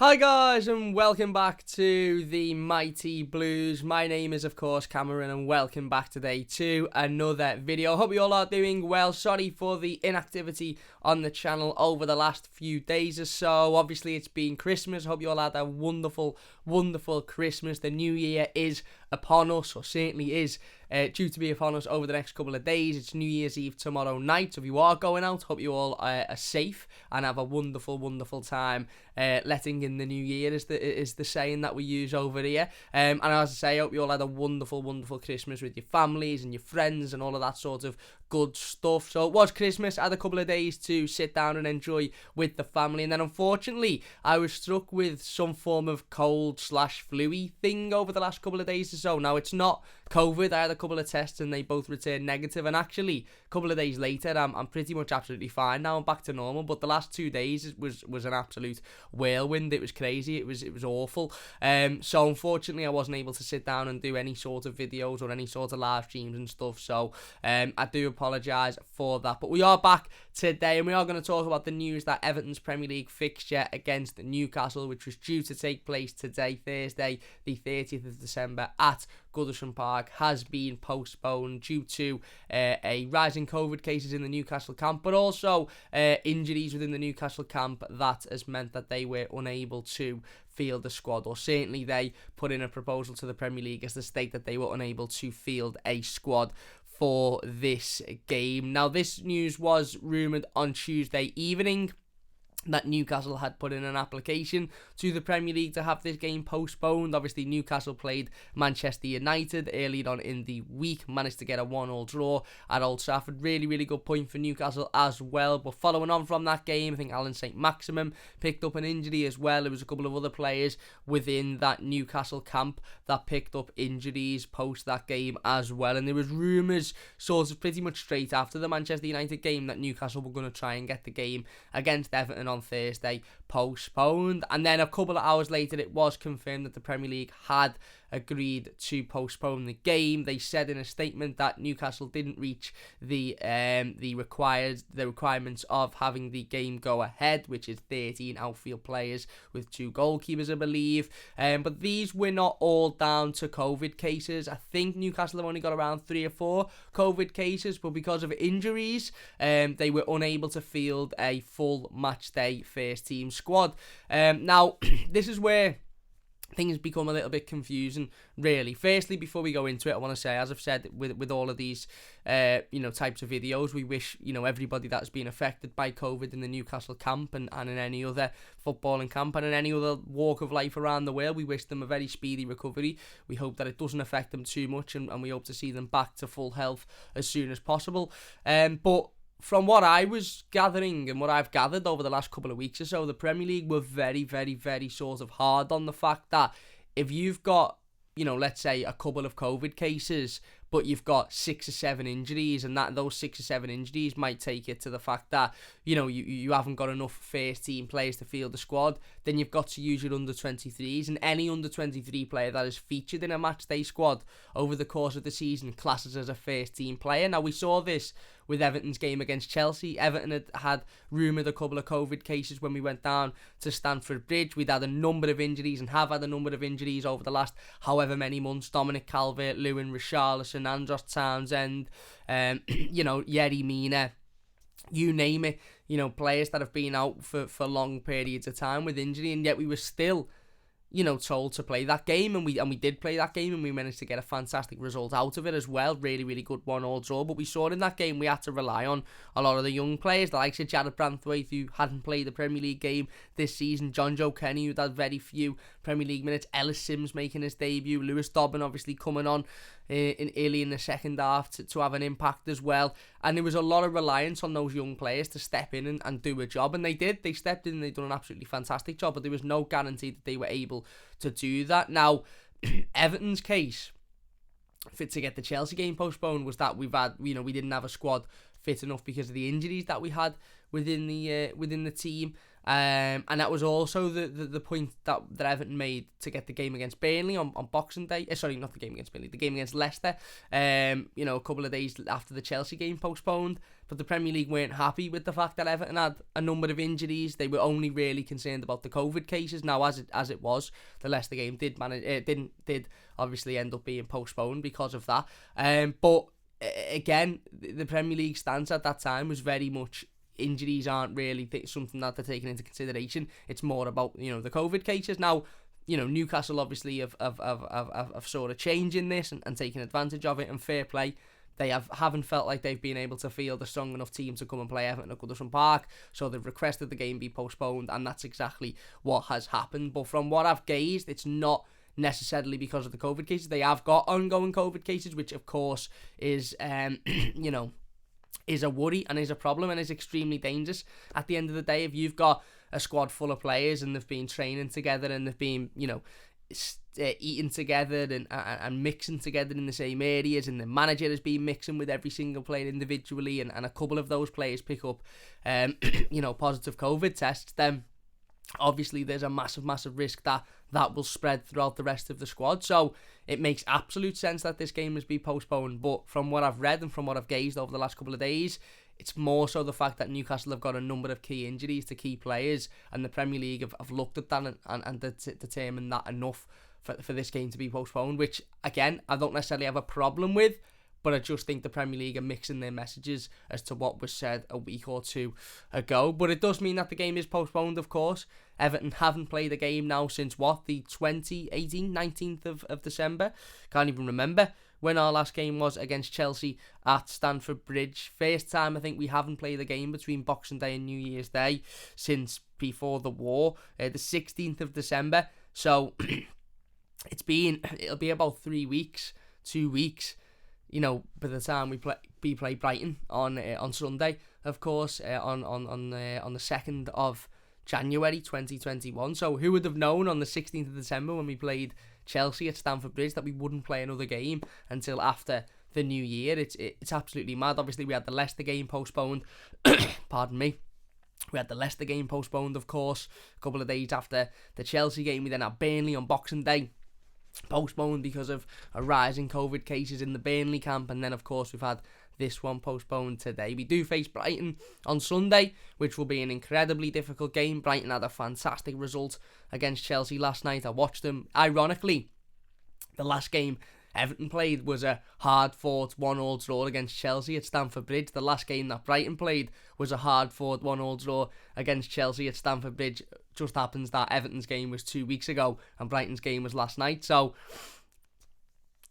Hi guys and welcome back to the Mighty Blues. My name is of course Cameron and welcome back today to another video. Hope you all are doing well. Sorry for the inactivity on the channel over the last few days or so. Obviously it's been Christmas. Hope you all had a wonderful Christmas. The new year is upon us, or certainly is due to be upon us over the next couple of days. It's New Year's Eve tomorrow night. So if you are going out, hope you all are safe and have a wonderful time letting in the new year is the saying that we use over here. And as I say, I hope you all had a wonderful Christmas with your families and your friends and all of that sort of good stuff. So it was Christmas. I had a couple of days to sit down and enjoy with the family, and then unfortunately I was struck with some form of cold/flu-y thing over the last couple of days or so. Now it's not COVID. I had a couple of tests and they both returned negative, and actually a couple of days later I'm pretty much absolutely fine now. I'm back to normal, but the last 2 days was an absolute whirlwind. It was crazy. It was awful. So unfortunately I wasn't able to sit down and do any sort of videos or any sort of live streams and stuff, so I do apologise for that. But we are back today and we are going to talk about the news that Everton's Premier League fixture against Newcastle, which was due to take place today, Thursday the 30th of December at Goodison Park, has been postponed due to a rise in COVID cases in the Newcastle camp, but also injuries within the Newcastle camp that has meant that they were unable to field the squad, or certainly they put in a proposal to the Premier League as to state that they were unable to field a squad for this game. Now this news was rumoured on Tuesday evening that Newcastle had put in an application to the Premier League to have this game postponed. Obviously Newcastle played Manchester United earlier on in the week, managed to get a 1-1 draw at Old Trafford. Really good point for Newcastle as well. But following on from that game, I think Alan St-Maximin picked up an injury as well. There was a couple of other players within that Newcastle camp that picked up injuries post that game as well, and there was rumours sort of pretty much straight after the Manchester United game that Newcastle were going to try and get the game against Everton on Thursday postponed. And then a couple of hours later it was confirmed that the Premier League had agreed to postpone the game. They said in a statement that Newcastle didn't reach the requirements of having the game go ahead, which is 13 outfield players with 2 goalkeepers, I believe. But these were not all down to COVID cases. I think Newcastle have only got around 3 or 4 COVID cases, but because of injuries, they were unable to field a full match day first team squad. Now, this is where things become a little bit confusing, really. Firstly, before we go into it, I want to say, as I've said with all of these types of videos, we wish everybody that's been affected by COVID in the Newcastle camp and in any other footballing camp and in any other walk of life around the world, we wish them a very speedy recovery. We hope that it doesn't affect them too much, and we hope to see them back to full health as soon as possible. But from what I was gathering and what I've gathered over the last couple of weeks or so, the Premier League were very sort of hard on the fact that if you've got, let's say a couple of COVID cases, but you've got 6 or 7 injuries, and those 6 or 7 injuries might take it to the fact that, you haven't got enough first team players to field the squad, then you've got to use your under-23s, and any under-23 player that is featured in a matchday squad over the course of the season classes as a first team player. Now, we saw this with Everton's game against Chelsea. Everton had rumoured a couple of COVID cases when we went down to Stamford Bridge. We'd had a number of injuries and have had a number of injuries over the last however many months. Dominic Calvert-Lewin, Richarlison, Andros Townsend, Yerry Mina, you name it, players that have been out for long periods of time with injury, and yet we were still told to play that game, and we did play that game, and we managed to get a fantastic result out of it as well. Really good 1-1 draw. But we saw in that game we had to rely on a lot of the young players, the likes of Jared Branthwaite, who hadn't played the Premier League game this season, John Joe Kenny, who'd had very few Premier League minutes, Ellis Sims making his debut, Lewis Dobbin obviously coming on early in the second half to have an impact as well. And there was a lot of reliance on those young players to step in and do a job, and they did. They stepped in and they've done an absolutely fantastic job, but there was no guarantee that they were able to do that. Now, Everton's case to get the Chelsea game postponed was that we didn't have a squad fit enough because of the injuries that we had within the team, And that was also the point that Everton made to get the game against Burnley on Boxing Day. Sorry, not the game against Burnley, the game against Leicester. A couple of days after the Chelsea game postponed. But the Premier League weren't happy with the fact that Everton had a number of injuries. They were only really concerned about the COVID cases. Now, as it was, the Leicester game did obviously end up being postponed because of that. But again, the Premier League stance at that time was very much injuries aren't really something that they're taking into consideration. It's more about the COVID cases. Now, Newcastle obviously have sort of changing this and taking advantage of it, and fair play. They haven't felt like they've been able to field a strong enough team to come and play Everton at Goodison Park, so they've requested the game be postponed, and that's exactly what has happened. But from what I've gauged, it's not necessarily because of the COVID cases. They have got ongoing COVID cases, which of course is is a worry and is a problem and is extremely dangerous. At the end of the day, if you've got a squad full of players and they've been training together and they've been, eating together and mixing together in the same areas, and the manager has been mixing with every single player individually, and a couple of those players pick up, positive COVID tests, then obviously there's a massive risk that will spread throughout the rest of the squad. So it makes absolute sense that this game must be postponed. But from what I've read and from what I've gauged over the last couple of days, it's more so the fact that Newcastle have got a number of key injuries to key players, and the Premier League have looked at that and determined that enough for this game to be postponed, which, again, I don't necessarily have a problem with, but I just think the Premier League are mixing their messages as to what was said a week or two ago. But it does mean that the game is postponed, of course. Everton haven't played a game now since, the 19th of December? Can't even remember when our last game was against Chelsea at Stamford Bridge. First time I think we haven't played a game between Boxing Day and New Year's Day since before the war, the 16th of December. So it'll be about 3 weeks, 2 weeks, by the time we play Brighton on Sunday, of course, on the 2nd of January 2021. So who would have known on the 16th of December when we played Chelsea at Stamford Bridge that we wouldn't play another game until after the new year? It's absolutely mad. Obviously, we had the Leicester game postponed. Pardon me. We had the Leicester game postponed, of course, a couple of days after the Chelsea game. We then had Burnley on Boxing Day, postponed because of a rise in COVID cases in the Burnley camp, and then of course we've had this one postponed today. We do face Brighton on Sunday, which will be an incredibly difficult game. Brighton had a fantastic result against Chelsea last night. I watched them. Ironically, the last game Everton played was a hard-fought 1-1 draw against Chelsea at Stamford Bridge. The last game that Brighton played was a hard-fought 1-1 draw against Chelsea at Stamford Bridge. Just happens that Everton's game was 2 weeks ago and Brighton's game was last night. So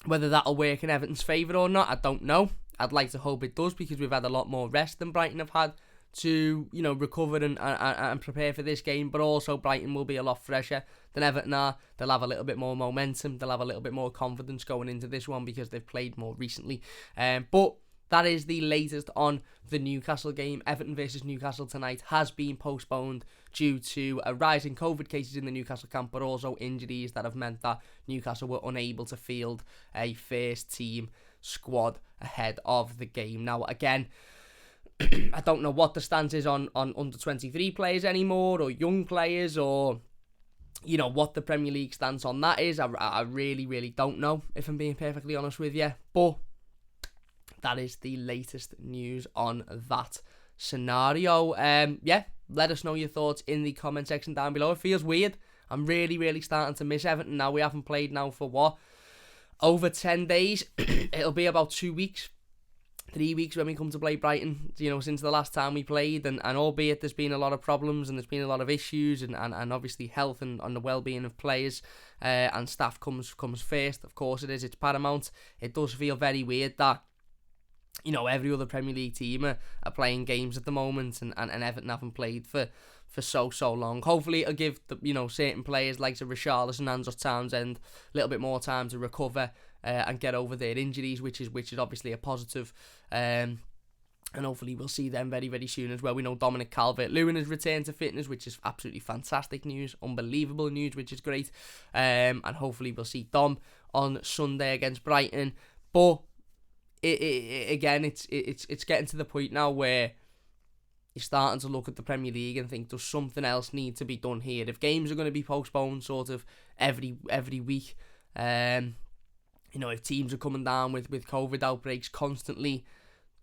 whether that'll work in Everton's favour or not, I don't know. I'd like to hope it does, because we've had a lot more rest than Brighton have had to, recover and prepare for this game. But also Brighton will be a lot fresher than Everton are. They'll have a little bit more momentum. They'll have a little bit more confidence going into this one because they've played more recently. But that is the latest on the Newcastle game. Everton versus Newcastle tonight has been postponed due to a rise in COVID cases in the Newcastle camp, but also injuries that have meant that Newcastle were unable to field a first team squad ahead of the game. Now, again, I don't know what the stance is on under 23 players anymore, or young players, or what the Premier League stance on that is. I really don't know, if I'm being perfectly honest with you. But that is the latest news on that scenario. Let us know your thoughts in the comment section down below. It feels weird. I'm really starting to miss Everton now. We haven't played now for over 10 days. It'll be about 2 weeks, 3 weeks when we come to play Brighton, since the last time we played, and albeit there's been a lot of problems and there's been a lot of issues, and obviously health and the well-being of players and staff comes first. Of course it is, it's paramount. It does feel very weird that every other Premier League team are playing games at the moment, and Everton haven't played for so long. Hopefully it'll give certain players like Richarlison and Andros Townsend a little bit more time to recover and get over their injuries, which is obviously a positive. And hopefully we'll see them very soon as well. We know Dominic Calvert-Lewin has returned to fitness, which is absolutely fantastic news, unbelievable news, which is great. And hopefully we'll see Dom on Sunday against Brighton. But again, it's getting to the point now where you're starting to look at the Premier League and think, does something else need to be done here? If games are going to be postponed sort of every week, if teams are coming down with COVID outbreaks constantly,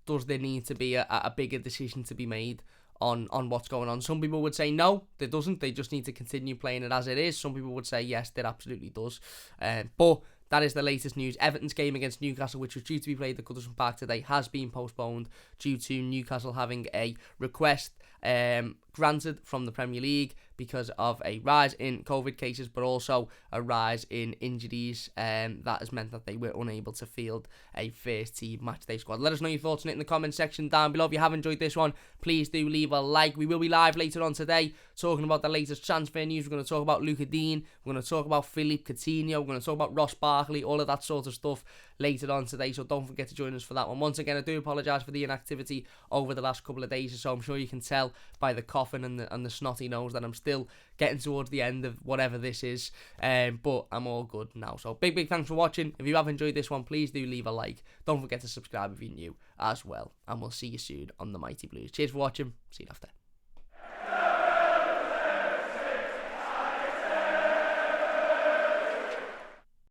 does there need to be a bigger decision to be made on what's going on? Some people would say no, there doesn't. They just need to continue playing it as it is. Some people would say yes, there absolutely does. But that is the latest news. Everton's game against Newcastle, which was due to be played at Goodison Park today, has been postponed due to Newcastle having a request granted from the Premier League because of a rise in COVID cases, but also a rise in injuries. That has meant that they were unable to field a first team matchday squad. Let us know your thoughts on it in the comment section down below. If you have enjoyed this one, please do leave a like. We will be live later on today talking about the latest transfer news. We're going to talk about Luca Dean. We're going to talk about Philippe Coutinho. We're going to talk about Ross Barkley, all of that sort of stuff later on today, so don't forget to join us for that one. Once again, I do apologise for the inactivity over the last couple of days or so. I'm sure you can tell by the coughing and the snotty nose that I'm still getting towards the end of whatever this is, but I'm all good now. So big thanks for watching. If you have enjoyed this one, please do leave a like. Don't forget to subscribe if you're new as well, and we'll see you soon on the Mighty Blues. Cheers for watching. See you after.